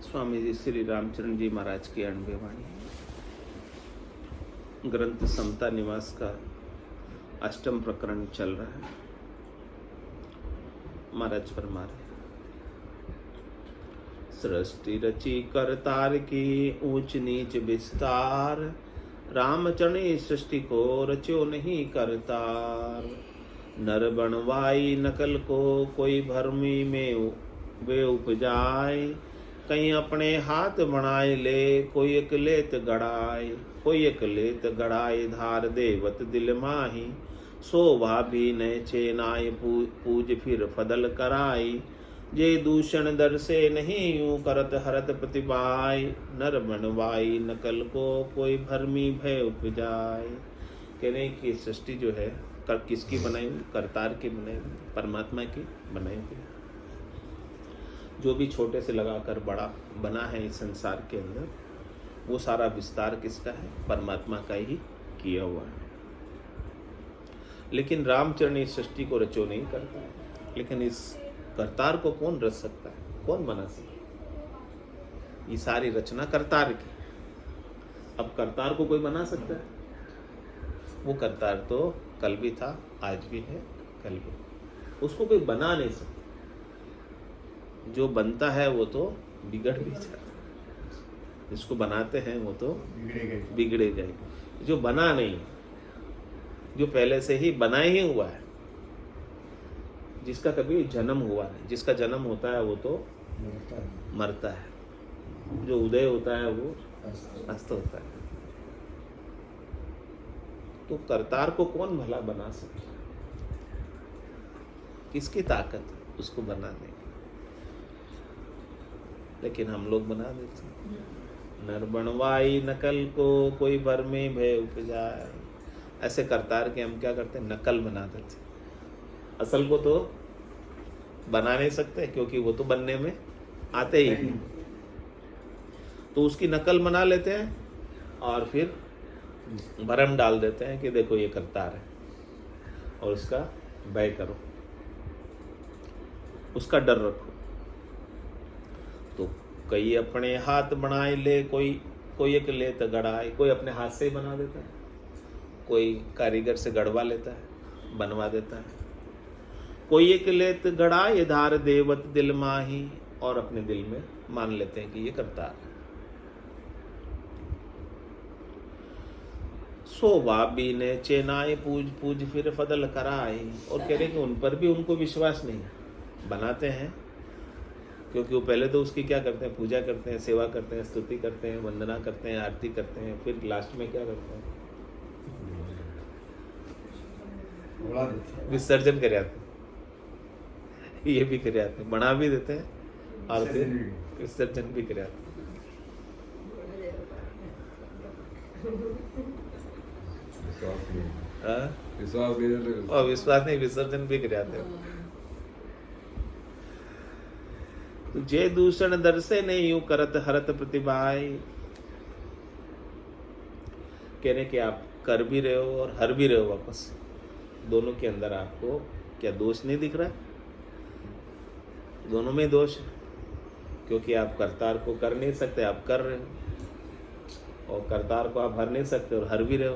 स्वामी जी श्री रामचरण जी महाराज की अणबे वाणी ग्रंथ समता निवास का अष्टम प्रकरण चल रहा है। महाराज फरमा रहे, सृष्टि रची करतार की ऊंच नीच विस्तार, रामचरण सृष्टि को रचो नहीं करतार। नर बनवाई नकल को कोई भरमी में वे उपजाए, कहीं अपने हाथ बनाए ले कोई एक लेत गड़ाए। कोई एक लेत गड़ाए धार देवत दिल माही, शोभा भी न चेनाए पूज फिर फदल कराई। जे दूषण दर से नहीं यूं करत हरत प्रतिभाय, नर बनवाई नकल को कोई भरमी भय उपजाए। कह रहे कि सृष्टि जो है किसकी बनाई हुई? करतार की बनाई हुई, परमात्मा की बनाई हुई। जो भी छोटे से लगाकर बड़ा बना है इस संसार के अंदर, वो सारा विस्तार किसका है? परमात्मा का ही किया हुआ है। लेकिन रामचरण इस सृष्टि को रचो नहीं करता है। लेकिन इस करतार को कौन रच सकता है? कौन बना सकता है? ये सारी रचना करतार की। अब करतार को कोई बना सकता है? वो करतार तो कल भी था, आज भी है, कल भी। उसको कोई बना नहीं सकता। जो बनता है वो तो बिगड़ भी जाता है, जिसको बनाते हैं वो तो बिगड़े गए। जो बना नहीं, जो पहले से ही बना ही हुआ है, जिसका कभी जन्म हुआ नहीं, जिसका जन्म होता है वो तो मरता है, जो उदय होता है वो अस्त होता है। तो करतार को कौन भला बना सकता है? किसकी ताकत उसको बनाने? लेकिन हम लोग बना देते हैं। नर बनवाई नकल को कोई भर में भय उपजाए। ऐसे करतार के हम क्या करते हैं? नकल बना देते हैं। असल को तो बना नहीं सकते, क्योंकि वो तो बनने में आते ही नहीं। तो उसकी नकल बना लेते हैं और फिर भरम डाल देते हैं कि देखो ये करतार है और इसका भय करो, उसका डर रखो। तो कई अपने हाथ बनाए ले कोई एक लेत गड़ाए। कोई अपने हाथ से ही बना देता है, कोई कारीगर से गढ़वा लेता है, बनवा देता है। कोई एक लेत गड़ाए धार देवत दिल माही, और अपने दिल में मान लेते हैं कि ये करतार है। शोभा भी ने चेनाए पूज फिर फदल कराए। और कह रहे कि उन पर भी उनको विश्वास नहीं है। बनाते हैं क्योंकि वो पहले तो उसकी क्या करते हैं? पूजा करते हैं, सेवा करते हैं, स्तुति करते हैं, वंदना करते हैं, आरती करते हैं, फिर लास्ट में क्या करते हैं? विसर्जन कर आते हैं। ये भी कर आते हैं, बना भी देते हैं और फिर विसर्जन भी कर आते हैं। और विश्वास नहीं, विसर्जन भी कर आते हैं। तो जे दूषण दर से नहीं यूं करत हरत प्रतिभाए। कह रहे कि आप कर भी रहे हो और हर भी रहे हो वापस। दोनों के अंदर आपको क्या दोष नहीं दिख रहा है? दोनों में दोष है, क्योंकि आप करतार को कर नहीं सकते, आप कर रहे हो, और करतार को आप हर नहीं सकते और हर भी रहे हो।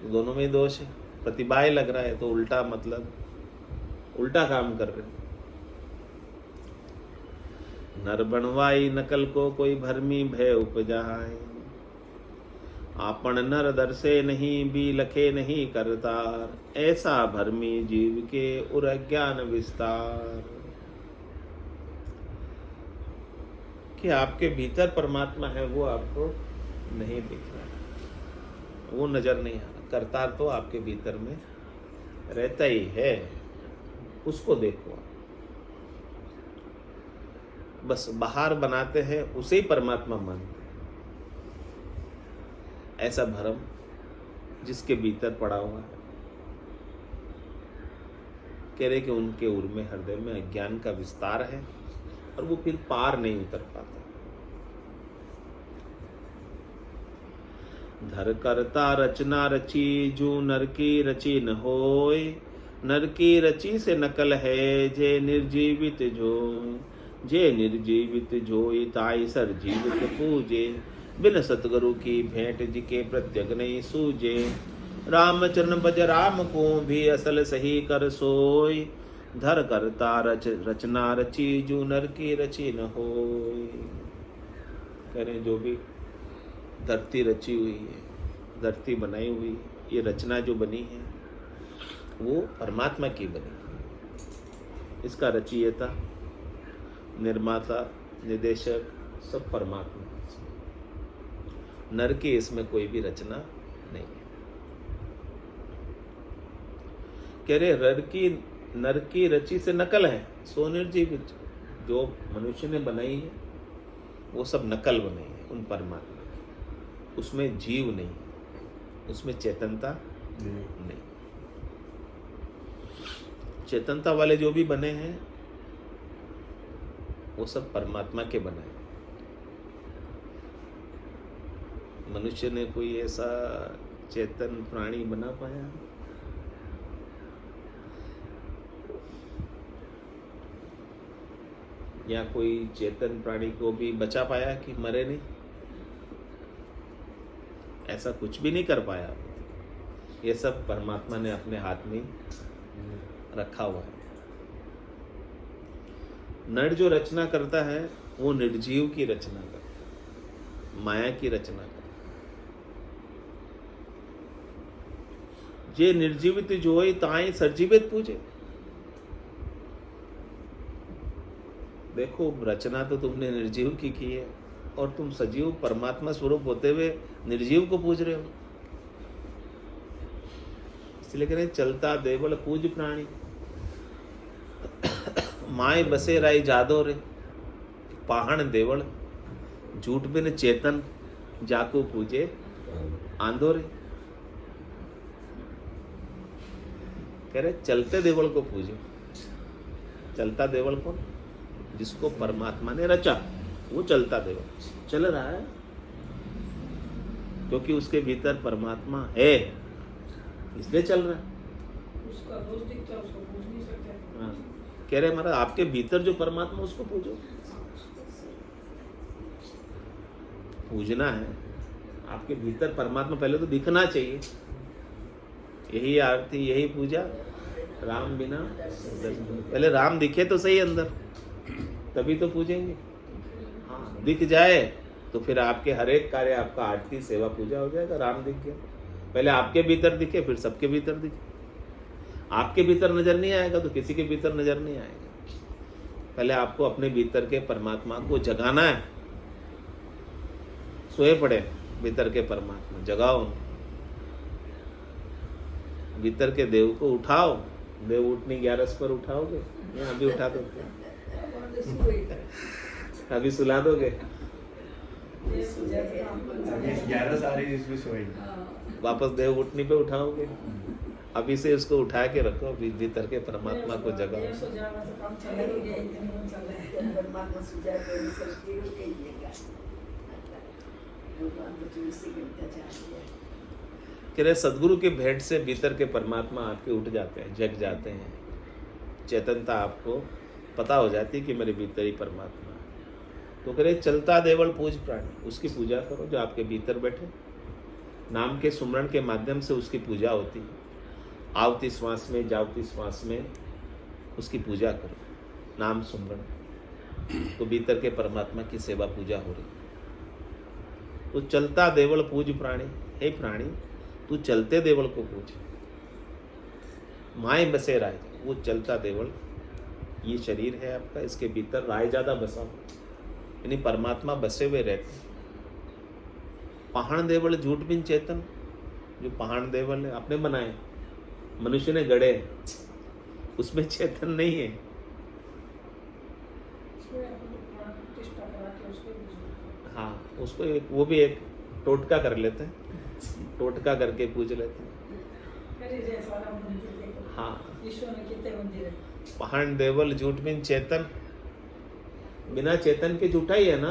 तो दोनों में दोष है। प्रतिभाए लग रहा है तो उल्टा, मतलब उल्टा काम कर रहे हो। नर बनवाई नकल को कोई भरमी भय उपजाए, आपन नर दर से नहीं भी लखे नहीं करतार। ऐसा भरमी जीव के उर अज्ञान विस्तार। कि आपके भीतर परमात्मा है वो आपको नहीं दिख रहा, वो नजर नहीं आ रहा। करतार तो आपके भीतर में रहता ही है, उसको देखो। बस बाहर बनाते हैं, उसे ही परमात्मा मानते हैं। ऐसा भ्रम जिसके भीतर पड़ा हुआ है, कह रहे कि उनके उर में, हृदय में अज्ञान का विस्तार है और वो फिर पार नहीं उतर पाता। धर करता रचना रची जो नर की रची न होय, नर की रची से नकल है जे निर्जीवित जो। जे निर्जीवित जोई ताई सर जीवित पूजे, बिन सतगुरु की भेंट जिके प्रत्यग नहीं सूझे। रामचरण भज राम को भी असल सही कर सोई, धर करता रचना रची जू नर की रची न होय। करें जो भी धरती रची हुई है, धरती बनाई हुई, ये रचना जो बनी है वो परमात्मा की बनी है। इसका रचयिता, निर्माता, निदेशक सब परमात्मा। नर की इसमें कोई भी रचना नहीं है। कह रहे नर की रची से नकल है, सो निर्जीवित। जो मनुष्य ने बनाई है वो सब नकल बनाई है उन परमात्मा की। उसमें जीव नहीं, उसमें चेतनता नहीं। चेतनता वाले जो भी बने हैं वो सब परमात्मा के बने हैं। मनुष्य ने कोई ऐसा चेतन प्राणी बना पाया? या कोई चेतन प्राणी को भी बचा पाया कि मरे नहीं? ऐसा कुछ भी नहीं कर पाया। ये सब परमात्मा ने अपने हाथ में रखा हुआ है। नर जो रचना करता है वो निर्जीव की रचना करता है, माया की रचना करता है। जे निर्जीवित जोई ताई सरजीवित पूजे। देखो, रचना तो तुमने निर्जीव की है और तुम सजीव परमात्मा स्वरूप होते हुए निर्जीव को पूज रहे हो। इसलिए कह रहे चलता देवल पूज प्राणी, माय बसे राई जादो रे। पाहण देवल झूठ बिन चेतन, जाको पूजे आंदो रे। कह रहे चलते देवल को पूजो। चलता देवल कौन? जिसको परमात्मा ने रचा, वो चलता देवल चल रहा है क्योंकि उसके भीतर परमात्मा है, इसलिए चल रहा है। उसका दोष दिखता है, उसको पूज नहीं सकते। हाँ, कह रहे महाराज आपके भीतर जो परमात्मा उसको पूजो। पूजना है आपके भीतर परमात्मा, पहले तो दिखना चाहिए। यही आरती, यही पूजा। राम बिना पहले राम दिखे तो सही अंदर, तभी तो पूजेंगे। हाँ, दिख जाए तो फिर आपके हर एक कार्य, आपका आरती सेवा पूजा हो जाएगा। राम दिख गया, पहले आपके भीतर दिखे फिर सबके भीतर दिखे। आपके भीतर नजर नहीं आएगा तो किसी के भीतर नजर नहीं आएगा। पहले आपको अपने भीतर के परमात्मा को जगाना है। सोए पड़े भीतर के परमात्मा, जगाओ। भीतर के देव को उठाओ। देव उठनी 11 पर उठाओगे या अभी उठा दोगे? अभी सुला दोगे? वापस देव उठनी पे उठाओगे? अभी से उसको उठा के रखो, भीतर के परमात्मा को जगाओ। कह रहे सदगुरु के भेंट से भीतर के परमात्मा आपके उठ जाते हैं, जग जाते हैं। चेतनता आपको पता हो जाती है कि मेरे भीतर ही परमात्मा है। तो कह रहे चलता देवल पूज प्राणी, उसकी पूजा करो जो आपके भीतर बैठे। नाम के सुमरण के माध्यम से उसकी पूजा होती है। आवती श्वास में, जावती श्वास में उसकी पूजा करो। नाम सुमरण, तो भीतर के परमात्मा की सेवा पूजा हो रही। तो चलता देवल पूज प्राणी, हे प्राणी तू चलते देवल को पूज। माए बसे राय, वो चलता देवल ये शरीर है आपका, इसके भीतर राय ज्यादा बसा हो, यानी परमात्मा बसे हुए रहते। पहाड़ देवल झूठ बिन चेतन, जो पहाड़ देवल है आपने बनाए, मनुष्य ने गढ़े, उसमें चेतन नहीं है। हाँ, उसको एक वो भी एक टोटका कर लेते हैं, टोटका करके पूज लेते हैं। हाँ, पहाड़ देवल झूठ बिन चेतन, बिना चेतन के झूठा ही है ना।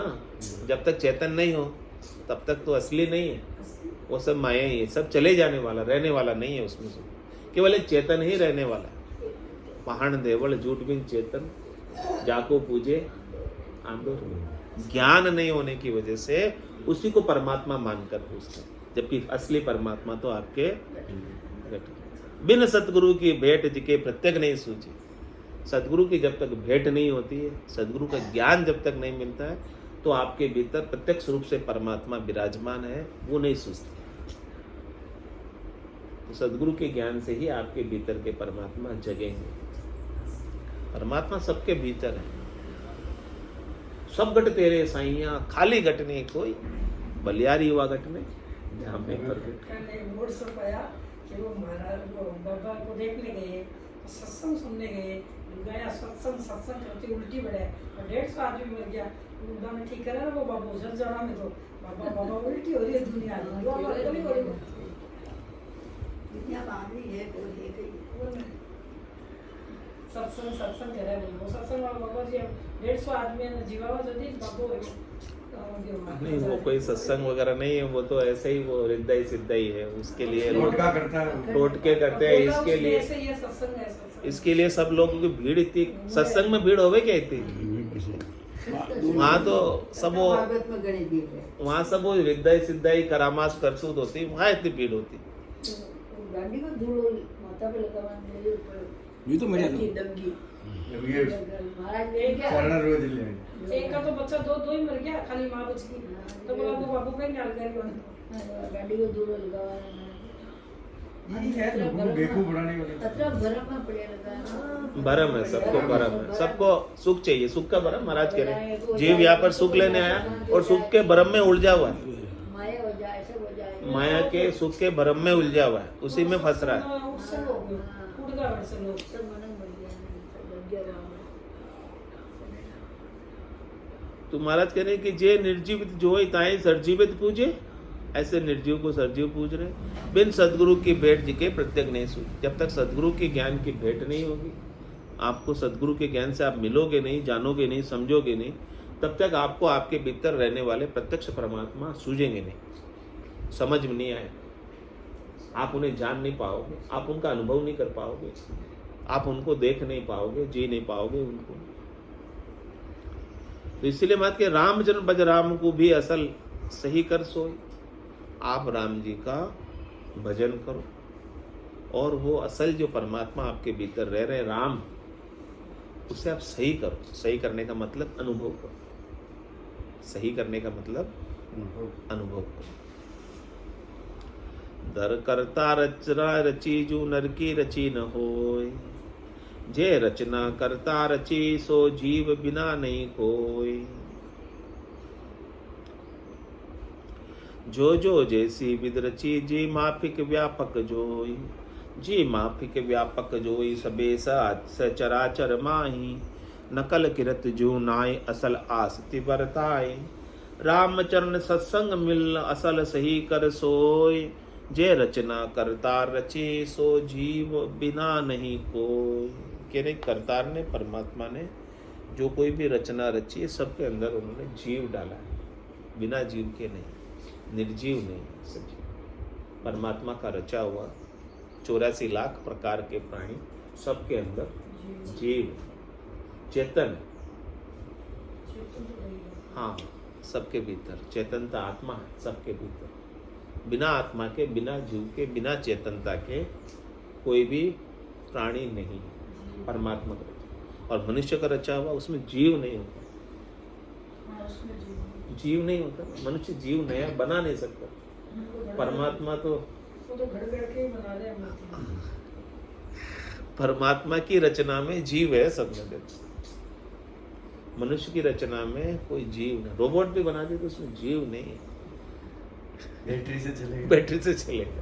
जब तक चेतन नहीं हो तब तक तो असली नहीं है, वो सब माया ही है। सब चले जाने वाला, रहने वाला नहीं है उसमें से, केवल एक चेतन ही रहने वाला है। पहाड़ देवल झूठ बिन चेतन, जाको पूजे आंदोर। ज्ञान नहीं होने की वजह से उसी को परमात्मा मानकर पूजते हैं, जबकि असली परमात्मा तो आपके बिन सतगुरु की भेंट जिके प्रत्यक्ष नहीं सूझी। सदगुरु की जब तक भेंट नहीं होती है, सदगुरु का ज्ञान जब तक नहीं मिलता है, तो आपके भीतर प्रत्यक्ष रूप से परमात्मा विराजमान है, वो नहीं सूझती। तो सदगुरु के ज्ञान से ही आपके भीतर के परमात्मा जगेंगे। परमात्मा सबके भीतर है। सब घट तेरे साइया, खाली घट नहीं कोई, बलियारी हुआ घट में जहाँ पे व्हाट्सएप आया कि वो महाराज वो बाबा को देखने गए, सत्संग सुनने गए, गया सत्संग करते उल्टी बढ़े और 150 आदमी मर गया। उन्होंने ठीक करा ना वो बाबा उधर जाना में तो बाबा उल्टी हो रही है दुनिया सत्संग कह रहे हैं वो सत्संग वाला बाबा जी 150 आदमी ने जीवावा जल्दी बाबू नहीं, वो कोई सत्संग वगैरह नहीं है, वो तो ऐसे ही वो हृदय सिद्धई है। उसके लिए टोटका करता है, टोटके करते हैं। इसके लिए इसके लिए सब लोगों की भीड़ इतनी, सत्संग में भीड़ होवे क्या इतनी? वहाँ तो सब वो वहाँ सब वो हृदय सिद्धई करामात करतूत होती, वहाँ इतनी भीड़ होती। ये तो मजा एक का तो बच्चा दो ही मर गया, खाली माँ बच गई। तो बोला वो बाबू पे निकाल कर गाड़ी को दूर लगावा भरम है, सबको भरम है, सबको सुख चाहिए। सुख का भरम महाराज कह रहे हैं, जीव यहाँ पर सुख लेने आया और सुख के भरम में उलझा हुआ है। माया हो जाए, सब हो जाए, माया के सुख के भरम में उलझा हुआ है, उसी में फंस रहा है। तो महाराज कह रहे हैं कि जे निर्जीवित जो ताई सरजीवित पूजे, ऐसे निर्जीव को सरजीव पूज रहे। बिन सदगुरु की भेंट जिके प्रत्यक्ष नहीं सूझ। जब तक सदगुरु के ज्ञान की भेंट नहीं होगी, आपको सदगुरु के ज्ञान से आप मिलोगे नहीं, जानोगे नहीं, समझोगे नहीं, तब तक आपको आपके भीतर रहने वाले प्रत्यक्ष परमात्मा सूझेंगे नहीं, समझ में नहीं आए, आप उन्हें जान नहीं पाओगे, आप उनका अनुभव नहीं कर पाओगे, आप उनको देख नहीं पाओगे, जी नहीं पाओगे उनको। तो इसलिए बात के रामचंद्र बज राम को भी असल सही कर सोई। आप राम जी का भजन करो और वो असल जो परमात्मा आपके भीतर रह रहे राम, उसे आप सही करो। सही करने का मतलब अनुभव करो। सही करने का मतलब अनुभव करो। दर करता रचना रची जो नर की रची न होय, जे रचना करता रची सो जीव बिना नहीं कोय। जो जो जैसी विद रची जी माफिक व्यापक जोई, जी माफिक व्यापक जोई सबे सचराचर माही। नकल किरत जो नाय असल आसति बरताए, रामचरण सत्संग मिल असल सही कर सोय। जे रचना करतार रची सो जीव बिना नहीं कोय। कह रहे करतार ने, परमात्मा ने जो कोई भी रचना रची है, सबके अंदर उन्होंने जीव डाला है, बिना जीव के नहीं, निर्जीव नहीं, सजीव। परमात्मा का रचा हुआ 84 लाख प्रकार के प्राणी, सबके अंदर जीव, चेतन, हाँ सबके भीतर चेतनता, आत्मा है सबके भीतर। बिना आत्मा के, बिना जीव के, बिना चेतनता के कोई भी प्राणी नहीं। परमात्मा का रचा और मनुष्य का रचा हुआ, उसमें जीव नहीं होता, जीव नहीं होता। मनुष्य जीव नया बना नहीं सकता। परमात्मा तो घड़ के ही बना रहे हैं। परमात्मा की रचना में जीव है सब जगह। मनुष्य की रचना में कोई जीव नहीं। रोबोट भी बना दे तो उसमें जीव नहीं है, बैटरी से चलेगा, बैटरी से चलेगा।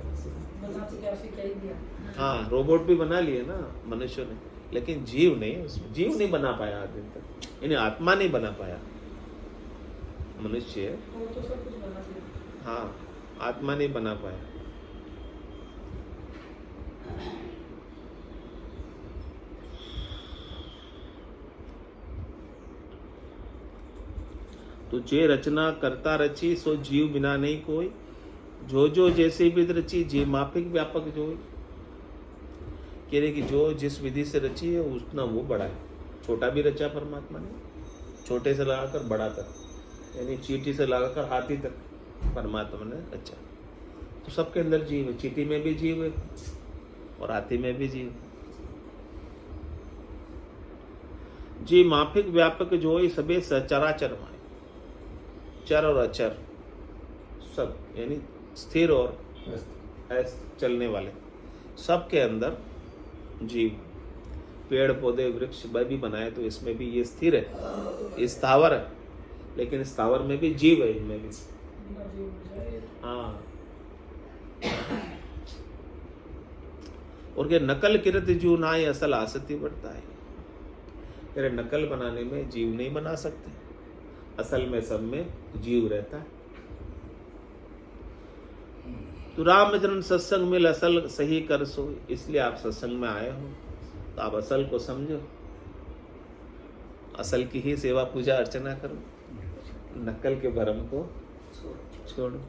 हाँ, रोबोट भी बना लिए ना मनुष्य ने, लेकिन जीव नहीं, उसमें जीव नहीं बना पाया आज दिन तक, यानी आत्मा नहीं बना पाया मनुष्य। वो तो सब कुछ बना दिया। हाँ, आत्मा नहीं बना पाया। तो जे रचना करता रची सो जीव बिना नहीं कोई। जो जो जैसे विधि रची जे माफिक व्यापक जोई। कह रहे कि जो जिस विधि से रची है उतना वो बड़ा है, छोटा भी रचा परमात्मा ने, छोटे से लगाकर बड़ा तक, यानी चींटी से लगाकर हाथी तक परमात्मा ने रचा। तो सबके अंदर जीव है, चींटी में भी जीव है और हाथी में भी जीव। जी माफिक व्यापक जो ही सबे सचराचर माए, चर और अचर सब, यानी स्थिर और चलने वाले, सबके अंदर जीव। पेड़ पौधे वृक्ष भी बनाए तो इसमें भी ये स्थिर है, स्थावर है, लेकिन स्थावर में भी जीव है, इनमें भी। हाँ, और के नकल किरत जीव ना ही असल आसक्ति बढ़ता है। तेरे नकल बनाने में जीव नहीं बना सकते, असल में सब में जीव रहता है। तो रामचरण सत्संग मिल असल सही कर सो, इसलिए आप सत्संग में आए हो, तो आप असल को समझो, असल की ही सेवा पूजा अर्चना करो, नकल के भरम को छोड़ो।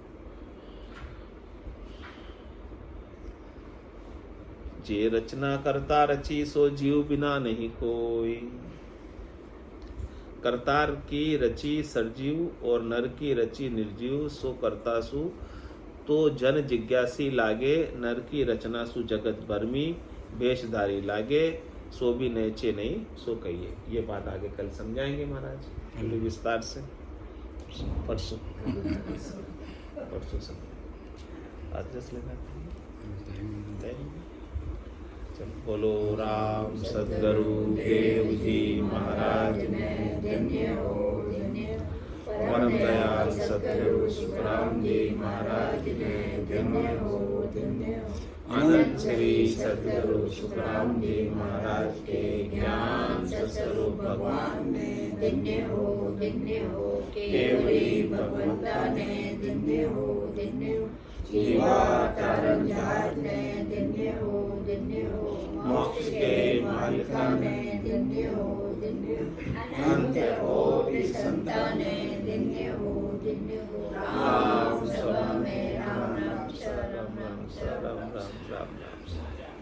जे रचना करता रची सो जीव बिना नहीं कोई। करतार की रची सरजीव और नर की रची निर्जीव, सो करता सु तो जन जिज्ञासी लागे, नर की रचना सु जगत भरमी, भेषधारी लागे, सो भी नैचे नहीं सो कहिए। ये बात आगे कल समझाएंगे महाराज थोड़ी विस्तार से, परसों सब आदेश लेना। चल बोलो राम सद्गुरु देव जी महाराज ने, परम दयाल सद्गुरु सुखराम जी महाराज ने, आनंद श्री सद्गुरु सुखराम जी महाराज के ज्ञान सत्स्वरूप भगवान ने, धन्य हो केवली भगवंता ने, धन्य हो जीवा तारण जहाज ने, धन्य हो मोक्ष के मालिका ने, धन्य हो अनंत कोटि संतान ने, धन्य हो राम सभा में राम राम राम राम राम राम राम।